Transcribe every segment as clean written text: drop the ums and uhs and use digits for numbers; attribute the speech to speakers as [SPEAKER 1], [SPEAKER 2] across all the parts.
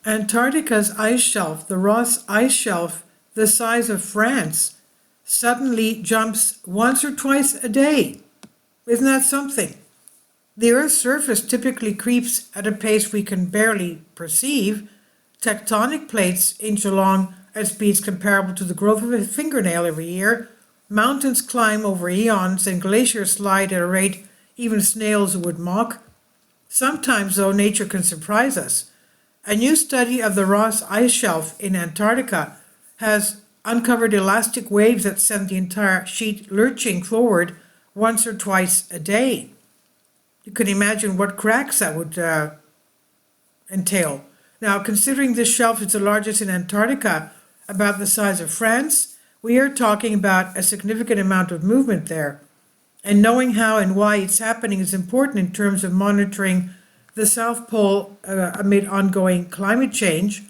[SPEAKER 1] Antarctica's ice shelf, the Ross ice shelf, the size of France, suddenly jumps once or twice a day. Isn't that something? The Earth's surface typically creeps at a pace we can barely perceive. Tectonic plates inch along at speeds comparable to the growth of a fingernail every year. Mountains climb over eons, and glaciers slide at a rate even snails would mock. Sometimes, though, nature can surprise us. A new study of the Ross ice shelf in Antarctica has uncovered elastic waves that send the entire sheet lurching forward once or twice a day. You can imagine what cracks that would entail. Now, considering this shelf is the largest in Antarctica, about the size of France, we are talking about a significant amount of movement there. And knowing how and why it's happening is important in terms of monitoring the South Pole amid ongoing climate change.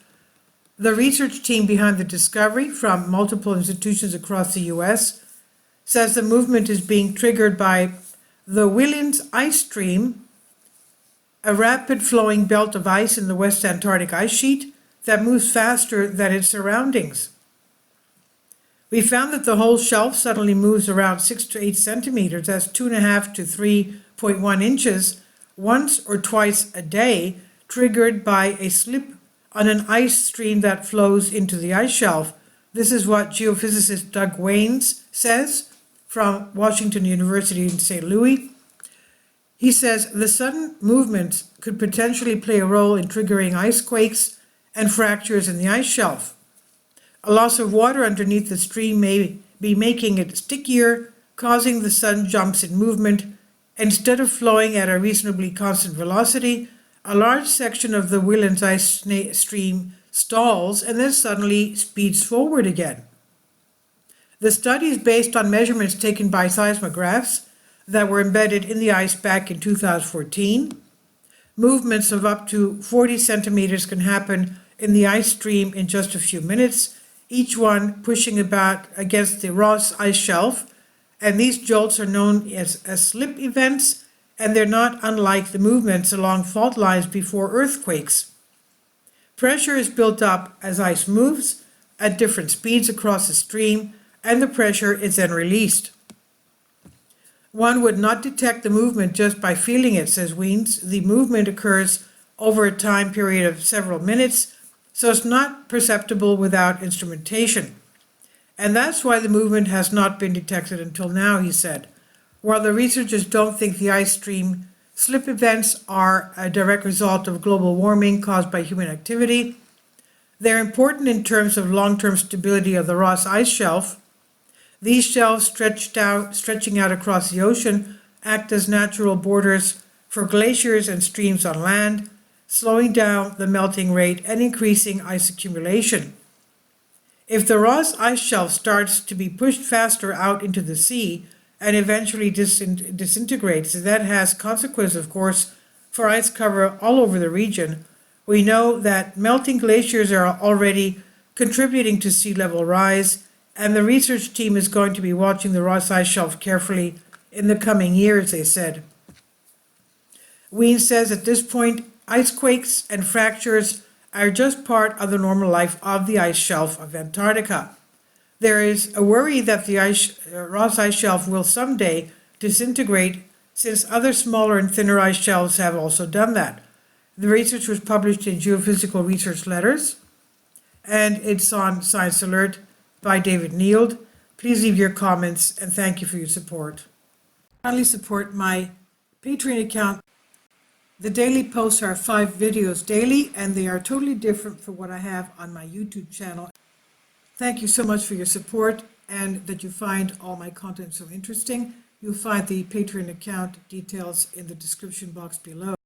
[SPEAKER 1] The research team behind the discovery, from multiple institutions across the US, says the movement is being triggered by the Williams ice stream, a rapid flowing belt of ice in the West Antarctic ice sheet that moves faster than its surroundings. We found that the whole shelf suddenly moves around 6 to 8 centimeters, that's 2.5 to 3.1 inches, once or twice a day, triggered by a slip on an ice stream that flows into the ice shelf. This is what geophysicist Doug Wains says from Washington University in St. Louis. He says the sudden movements could potentially play a role in triggering ice quakes and fractures in the ice shelf. A loss of water underneath the stream may be making it stickier, causing the sudden jumps in movement. Instead of flowing at a reasonably constant velocity, a large section of the Williams ice stream stalls and then suddenly speeds forward again. The study is based on measurements taken by seismographs that were embedded in the ice back in 2014. Movements of up to 40 centimeters can happen in the ice stream in just a few minutes, each one pushing about against the Ross ice shelf, and these jolts are known as slip events, and they're not unlike the movements along fault lines before earthquakes. Pressure is built up as ice moves at different speeds across the stream, and the pressure is then released. One would not detect the movement just by feeling it, says Weens. The movement occurs over a time period of several minutes, so it's not perceptible without instrumentation. And that's why the movement has not been detected until now, he said. While the researchers don't think the ice stream slip events are a direct result of global warming caused by human activity, they're important in terms of long-term stability of the Ross ice shelf. These shelves stretching out across the ocean act as natural borders for glaciers and streams on land, slowing down the melting rate and increasing ice accumulation. If the Ross ice shelf starts to be pushed faster out into the sea and eventually disintegrates, that has consequences, of course, for ice cover all over the region. We know that melting glaciers are already contributing to sea level rise, and the research team is going to be watching the Ross ice shelf carefully in the coming years, they said. Ween says at this point, ice quakes and fractures are just part of the normal life of the ice shelf of Antarctica. There is a worry that the Ross ice shelf will someday disintegrate, since other smaller and thinner ice shelves have also done that. The research was published in Geophysical Research Letters, and it's on Science Alert by David Neild. Please leave your comments, and thank you for your support. Kindly support my Patreon account. The daily posts are 5 videos daily, and they are totally different from what I have on my YouTube channel. Thank you so much for your support, and that you find all my content so interesting. You'll find the Patreon account details in the description box below.